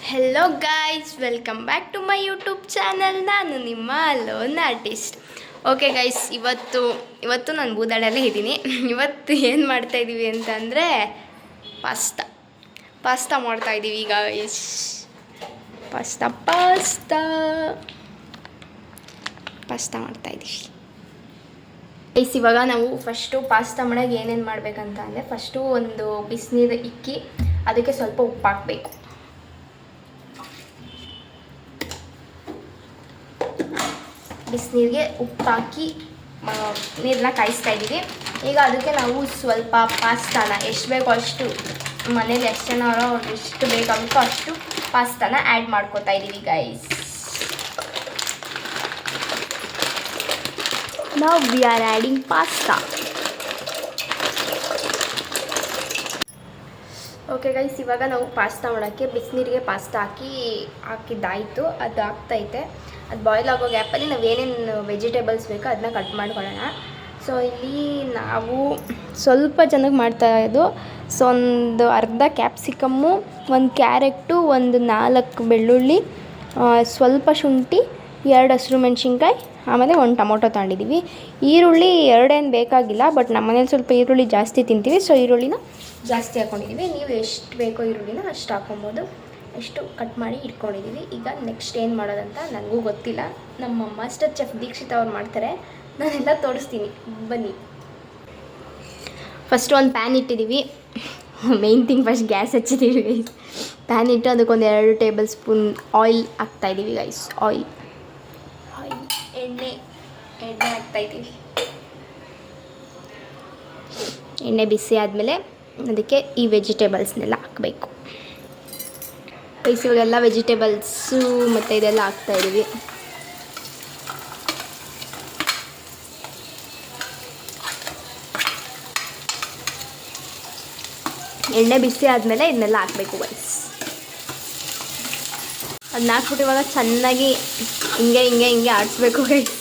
Hello guys, welcome back to my YouTube channel. ನಾನು ನಿಮ್ಮ loan artist. Okay guys, ಇವತ್ತು ನಾನು ಬೂದಾಡಲ್ಲೇ ಇದ್ದೀನಿ. ಇವತ್ತು ಏನು ಮಾಡ್ತಾಯಿದ್ದೀವಿ ಅಂತಂದರೆ ಪಾಸ್ತಾ ಮಾಡ್ತಾಯಿದ್ದೀವಿ ಗೈಸ್. ಪಾಸ್ತಾ ಮಾಡ್ತಾಯಿದ್ದೀವಿ ಗೈಸ್. ಇವಾಗ ನಾವು ಫಸ್ಟು ಪಾಸ್ತಾ ಮಾಡೋಕ್ಕೆ ಏನೇನು ಮಾಡಬೇಕಂತ ಅಂದರೆ, ಫಸ್ಟು ಒಂದು ಬಿಸಿನೀರು ಇಕ್ಕಿ ಅದಕ್ಕೆ ಸ್ವಲ್ಪ ಉಪ್ಪು ಹಾಕಬೇಕು. ಬಿಸಿನೀರಿಗೆ ಉಪ್ಪು ಹಾಕಿ ನೀರನ್ನ ಕಾಯಿಸ್ತಾ ಇದ್ದೀವಿ. ಈಗ ಅದಕ್ಕೆ ನಾವು ಸ್ವಲ್ಪ ಪಾಸ್ತಾನ ಎಷ್ಟು ಬೇಕೋ ಅಷ್ಟು, ಮನೇಲಿ ಎಷ್ಟು ಜನ ಅವರೋ ಎಷ್ಟು ಬೇಕಾಗುತ್ತೋ ಅಷ್ಟು ಪಾಸ್ತಾನ ಆ್ಯಡ್ ಮಾಡ್ಕೊತಾ ಇದ್ದೀವಿ ಗೈಸ್. ನಾವು V are adding pasta. Okay guys, ಇವಾಗ ನಾವು ಪಾಸ್ತಾ ಮಾಡೋಕ್ಕೆ ಬಿಸಿನೀರಿಗೆ ಪಾಸ್ತಾ ಹಾಕಿದ್ದಾಯಿತು. ಅದು ಆಗ್ತೈತೆ. ಅದು ಬಾಯ್ಲ್ ಆಗೋ ಗ್ಯಾಪಲ್ಲಿ ನಾವು ಏನೇನು ವೆಜಿಟೇಬಲ್ಸ್ ಬೇಕೋ ಅದನ್ನ ಕಟ್ ಮಾಡ್ಕೊಳ್ಳೋಣ. ಸೊ ಇಲ್ಲಿ ನಾವು ಸ್ವಲ್ಪ ಜನಕ್ಕೆ ಮಾಡ್ತಾಯಿದ್ದು. ಸೊ ಒಂದು ಅರ್ಧ ಕ್ಯಾಪ್ಸಿಕಮ್ಮು, ಒಂದು ಕ್ಯಾರೆಟು, ಒಂದು 4 ಬೆಳ್ಳುಳ್ಳಿ, ಸ್ವಲ್ಪ ಶುಂಠಿ, 2 ಹಸಿರು ಮೆಣಸಿನ್ಕಾಯಿ, ಆಮೇಲೆ ಒಂದು ಟೊಮೊಟೊ ತಗೊಂಡಿದ್ದೀವಿ. ಈರುಳ್ಳಿ 2 ಏನು ಬೇಕಾಗಿಲ್ಲ, ಬಟ್ ನಮ್ಮ ಮನೇಲಿ ಸ್ವಲ್ಪ ಈರುಳ್ಳಿ ಜಾಸ್ತಿ ತಿಂತೀವಿ, ಸೊ ಈರುಳ್ಳಿನ ಜಾಸ್ತಿ ಹಾಕ್ಕೊಂಡಿದ್ದೀವಿ. ನೀವು ಎಷ್ಟು ಬೇಕೋ ಈರುಳ್ಳಿನ ಅಷ್ಟು ಹಾಕ್ಕೊಬೋದು. ಅಷ್ಟು ಕಟ್ ಮಾಡಿ ಇಟ್ಕೊಂಡಿದ್ದೀವಿ. ಈಗ ನೆಕ್ಸ್ಟ್ ಏನು ಮಾಡೋದಂತ ನನಗೂ ಗೊತ್ತಿಲ್ಲ. ನಮ್ಮ ಮಾಸ್ಟರ್ ಚೆಫ್ ದೀಕ್ಷಿತ್ ಅವ್ರು ಮಾಡ್ತಾರೆ, ನಾನೆಲ್ಲ ತೋರಿಸ್ತೀನಿ, ಬನ್ನಿ. ಫಸ್ಟು ಒಂದು ಪ್ಯಾನ್ ಇಟ್ಟಿದ್ದೀವಿ. ಮೇಯ್ನ್ ಥಿಂಗ್, ಫಸ್ಟ್ ಗ್ಯಾಸ್ ಹಚ್ಚಿದ್ದೀವಿ ಗೈಸ್. ಪ್ಯಾನ್ ಇಟ್ಟು ಅದಕ್ಕೊಂದು 2 ಟೇಬಲ್ ಸ್ಪೂನ್ ಆಯಿಲ್ ಹಾಕ್ತಾಯಿದ್ದೀವಿ ಗೈಸ್. ಎಣ್ಣೆ ಹಾಕ್ತಾಯಿದ್ದೀವಿ. ಎಣ್ಣೆ ಬಿಸಿ ಆದಮೇಲೆ ಅದಕ್ಕೆ ಈ ವೆಜಿಟೇಬಲ್ಸ್ನೆಲ್ಲ ಹಾಕಬೇಕು ಗೈಸ್. ಇವಾಗೆಲ್ಲ ವೆಜಿಟೇಬಲ್ಸು ಮತ್ತು ಇದೆಲ್ಲ ಹಾಕ್ತಾಯಿದ್ದೀವಿ. ಎಣ್ಣೆ ಬಿಸಿ ಆದಮೇಲೆ ಇದನ್ನೆಲ್ಲ ಹಾಕಬೇಕು ಗೈಸ್. ಅದನ್ನ ಹಾಕ್ಬಿಟ್ಟು ಇವಾಗ ಚೆನ್ನಾಗಿ ಹಿಂಗೆ ಆಡಿಸ್ಬೇಕು ಗೈಸ್.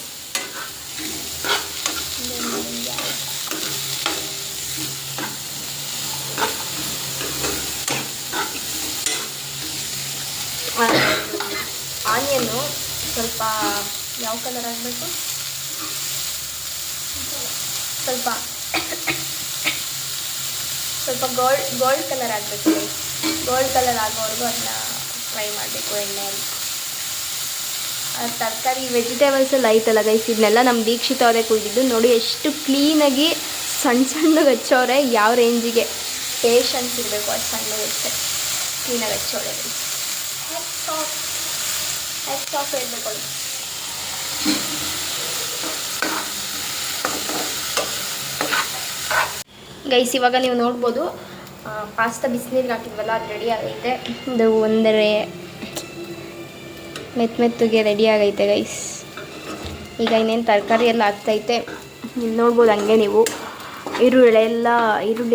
ಆನಿಯನ್ನು ಸ್ವಲ್ಪ ಯಾವ ಕಲರ್ ಆಗಬೇಕು, ಸ್ವಲ್ಪ ಗೋಲ್ಡ್ ಕಲರ್ ಆಗಬೇಕು. ಗೋಲ್ಡ್ ಕಲರ್ ಆಗೋವರೆಗೂ ಅದನ್ನ ಫ್ರೈ ಮಾಡಬೇಕು ಎಣ್ಣೆಯಲ್ಲಿ. ತರಕಾರಿ ವೆಜಿಟೇಬಲ್ಸೆಲ್ಲ ಐತಲ್ಲ ಗೈಸ್, ಇದನ್ನೆಲ್ಲ ನಮ್ಮ ದೀಕ್ಷಿತ ಅವರೇ ಕುಯ್ದಿದ್ದು. ನೋಡಿ ಎಷ್ಟು ಕ್ಲೀನಾಗಿ ಸಣ್ಣಗೆ ಹಚ್ಚೋರೆ. ಯಾವ ರೇಂಜಿಗೆ ಪೇಷನ್ಸ್ ಇರಬೇಕು ಅಷ್ಟು ಸಣ್ಣಗೆ ಕ್ಲೀನಾಗಿ ಹಚ್ಚೋರೆ ಗೈಸ್. ಹ್ಯಾಟ್ಸ್ ಆಫ್ ಹೇಳ್ಬೇಕು ಅದು. ಗೈಸ್, ಇವಾಗ ನೀವು ನೋಡ್ಬೋದು ಪಾಸ್ತಾ ಬಿಸಿನೀರಿಗೆ ಹಾಕಿದ್ವಲ್ಲ, ಅದು ರೆಡಿ ಆಗೈತೆ. ಇದು ಒಂದರೆ ಮೆತ್ತಗೆ ರೆಡಿ ಆಗೈತೆ ಗೈಸ್. ಈಗ ಇನ್ನೇನು ತರಕಾರಿ ಎಲ್ಲ ಆಗ್ತೈತೆ. ಇಲ್ಲಿ ನೋಡ್ಬೋದು ಹಂಗೆ ನೀವು. ಈರುಳ್ಳಿ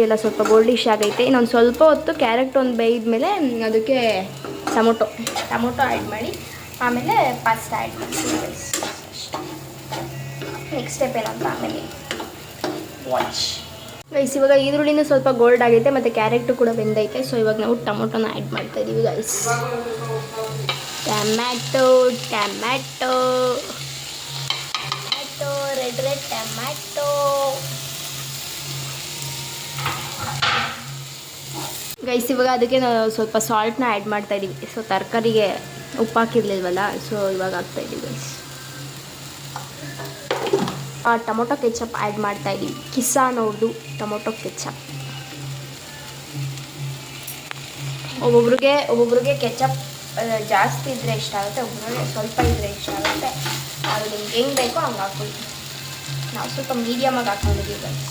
ಎಲ್ಲ ಸ್ವಲ್ಪ ಗೋಲ್ಡಿಶ್ ಆಗೈತೆ. ಇನ್ನೊಂದು ಸ್ವಲ್ಪ ಹೊತ್ತು ಕ್ಯಾರೆಟ್ ಒಂದು ಬೇಯಿದ್ಮೇಲೆ ಅದಕ್ಕೆ ಟೊಮೊಟೊ ಆ್ಯಡ್ ಮಾಡಿ ಆಮೇಲೆ ಪಾಸ್ತಾ ಆ್ಯಡ್ ಮಾಡ್ತೀವಿ ಗೈಸ್. ನೆಕ್ಸ್ಟ್ ಸ್ಟೆಪ್ ಏನಂತ ಆಮೇಲೆ ವಾಚ್ ಗೈಸ್. ಇವಾಗ ಈರುಳ್ಳಿನೂ ಸ್ವಲ್ಪ ಗೋಲ್ಡ್ ಆಗೈತೆ ಮತ್ತು ಕ್ಯಾರೆಟು ಕೂಡ ಬೆಂದೈತೆ. ಸೊ ಇವಾಗ ನಾವು ಟೊಮೊಟೊನ ಆ್ಯಡ್ ಮಾಡ್ತಾಯಿದ್ದೀವಿ guys. Tomato red tomato guys. ಇವಾಗ ಅದಕ್ಕೆ ನಾವು ಸ್ವಲ್ಪ ಸಾಲ್ಟ್ನ ಆ್ಯಡ್ ಮಾಡ್ತಾಯಿದ್ದೀವಿ. ಸೊ ತರಕಾರಿಗೆ ಉಪ್ಪು ಹಾಕಿರ್ಲಿಲ್ವಲ್ಲ, ಸೊ ಇವಾಗ ಹಾಕ್ತಾಯಿದ್ದೀವಿ ಗೈಸ್. ಟೊಮೊಟೊ ಕೆಚಪ್ ಆ್ಯಡ್ ಮಾಡ್ತಾಯಿದ್ದೀವಿ. ಕಿಸಾನ್ ಅವ್ರದ್ದು ಟೊಮೊಟೊ ಕೆಚಪ್. ಒಬ್ಬೊಬ್ರಿಗೆ ಕೆಚಪ್ ಜಾಸ್ತಿ ಇದ್ದರೆ ಇಷ್ಟ ಆಗುತ್ತೆ, ಒಬ್ಬೊಬ್ರಿಗೆ ಸ್ವಲ್ಪ ಇದ್ದರೆ ಇಷ್ಟ ಆಗುತ್ತೆ. ಅದು ನಿಮ್ಗೆ ಹೆಂಗೆ ಬೇಕೋ ಹಂಗೆ ಹಾಕ್ಕೊಳ್ಳಿ. ನಾವು ಸ್ವಲ್ಪ ಮೀಡಿಯಮಾಗಿ ಹಾಕ್ಕೊಂಡಿದ್ದೀವಿ guys.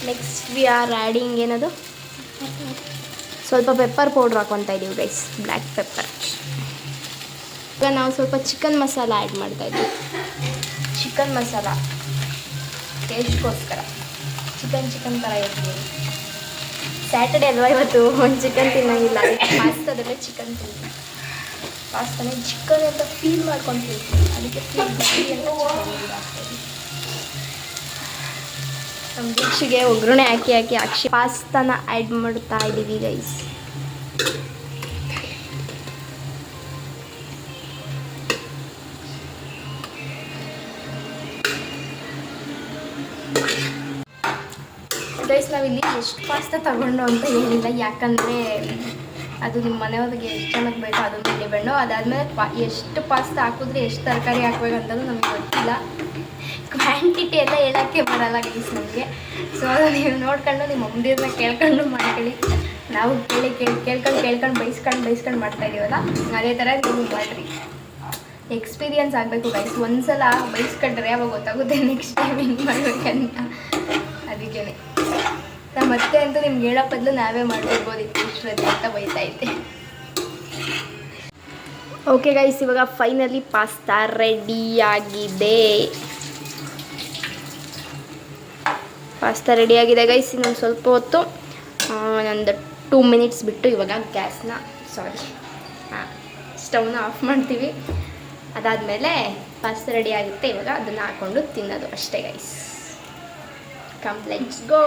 Next we are adding ಏನದು, ಸ್ವಲ್ಪ ಪೆಪ್ಪರ್ ಪೌಡ್ರ್ ಹಾಕ್ಕೊತಾ ಇದ್ದೀವಿ ಗೈಸ್, ಬ್ಲ್ಯಾಕ್ ಪೆಪ್ಪರ್. ಈಗ ನಾವು ಸ್ವಲ್ಪ ಚಿಕನ್ ಮಸಾಲ ಆ್ಯಡ್ ಮಾಡ್ತಾಯಿದ್ದೀವಿ. ಚಿಕನ್ ಮಸಾಲ ಟೇಸ್ಟ್ಗೋಸ್ಕರ. ಚಿಕನ್ ಥರ ಇರ್ತೀವಿ. ಸ್ಯಾಟರ್ಡೇ ಅಲ್ವಾ ಇವತ್ತು, ಒಂದು ಚಿಕನ್ ತಿನ್ನೋಂಗಿಲ್ಲ. ಪಾಸ್ತಾದಲ್ಲೇ ಚಿಕನ್ ತಿಂತೀವಿ. ಪಾಸ್ತಾನೇ ಚಿಕನ್ ಅಂತ ಫೀಲ್ ಮಾಡ್ಕೊಂಡು ತಿಂತೀವಿ. ಅದಕ್ಕೆ ಫೀಲ್ ಅಂತ ಚಿಕನ್ ಹಾಕ್ತಾಯಿದ್ದೀವಿ. ನಮ್ಮ ಡಿಶ್ಗೆ ಒಗ್ಗರಣೆ ಹಾಕಿ ಅಕ್ಷಿ ಪಾಸ್ತಾನ ಆ್ಯಡ್ ಮಾಡ್ತಾ ಇದ್ದೀವಿ ಗೈಸ್. ಗೈಸ್ ನಾವಿಲ್ಲಿ ಎಷ್ಟು ಪಾಸ್ತಾ ತಗೊಂಡು ಅಂತ ಹೇಳಿಲ್ಲ, ಯಾಕಂದರೆ ಅದು ನಿಮ್ಮ ಮನೆಯವ್ರಿಗೆ ಎಷ್ಟು ಜನಕ್ಕೆ ಬೇಕೋ ಅದ್ರ ಮೇಲೆ ಡಿಪೆಂಡು. ಅದಾದಮೇಲೆ ಎಷ್ಟು ಪಾಸ್ತಾ ಹಾಕಿದ್ರೆ ಎಷ್ಟು ತರಕಾರಿ ಹಾಕ್ಬೇಕಂತಲೂ ನಮಗೆ ಗೊತ್ತಿಲ್ಲ, ಕ್ವಾಂಟಿಟಿ ಎಲ್ಲ ಹೇಳೋಕ್ಕೆ ಬರಲ್ಲ ಗೈಸ್ ನಮಗೆ. ಸೊ ಅದು ನೀವು ನೋಡ್ಕೊಂಡು ನಿಮ್ಮ ಅಮ್ಮದಿರನ್ನ ಕೇಳ್ಕೊಂಡು ಮಾಡ್ಕೊಳ್ಳಿ. ನಾವು ಕೇಳ್ಕೊಂಡು ಬೈಸ್ಕೊಂಡು ಮಾಡ್ತಾಯಿದ್ದೀವಲ್ಲ, ಅದೇ ಥರ ನೀವು ಮಾಡಿರಿ. ಎಕ್ಸ್ಪೀರಿಯನ್ಸ್ ಆಗಬೇಕು ಗೈಸ್. ಒಂದ್ಸಲ ಬೈಸ್ಕೊಂಡ್ರೆ ಅವಾಗ ಗೊತ್ತಾಗುತ್ತೆ ನೆಕ್ಸ್ಟ್ ಟೈಮ್ ಹಿಂಗೆ ಮಾಡ್ಬೇಕಂತ. ಅದಕ್ಕೇ ಮತ್ತೆ ಅಂತೂ ನಿಮ್ಗೆ ಹೇಳೋ ಬದಲು ನಾವೇ ಮಾಡ್ಬಿಡ್ಬೋದಿತ್ತು, ಇಷ್ಟರದ್ದು ಅಂತ ಬೈತಾಯಿದ್ದೆ. ಓಕೆ ಗೈಸ್, ಇವಾಗ ಫೈನಲಿ ಪಾಸ್ತಾ ರೆಡಿಯಾಗಿದೆ. ಗೈಸ್. ಇನ್ನೊಂದು ಸ್ವಲ್ಪ ಹೊತ್ತು, ಒಂದು 2 ಮಿನಿಟ್ಸ್ ಬಿಟ್ಟು ಇವಾಗ ಸ್ಟವ್ನ ಆಫ್ ಮಾಡ್ತೀವಿ. ಅದಾದಮೇಲೆ ಪಾಸ್ತಾ ರೆಡಿ ಆಗುತ್ತೆ. ಇವಾಗ ಅದನ್ನು ಹಾಕ್ಕೊಂಡು ತಿನ್ನೋದು ಅಷ್ಟೇ ಗೈಸ್. Come let's go.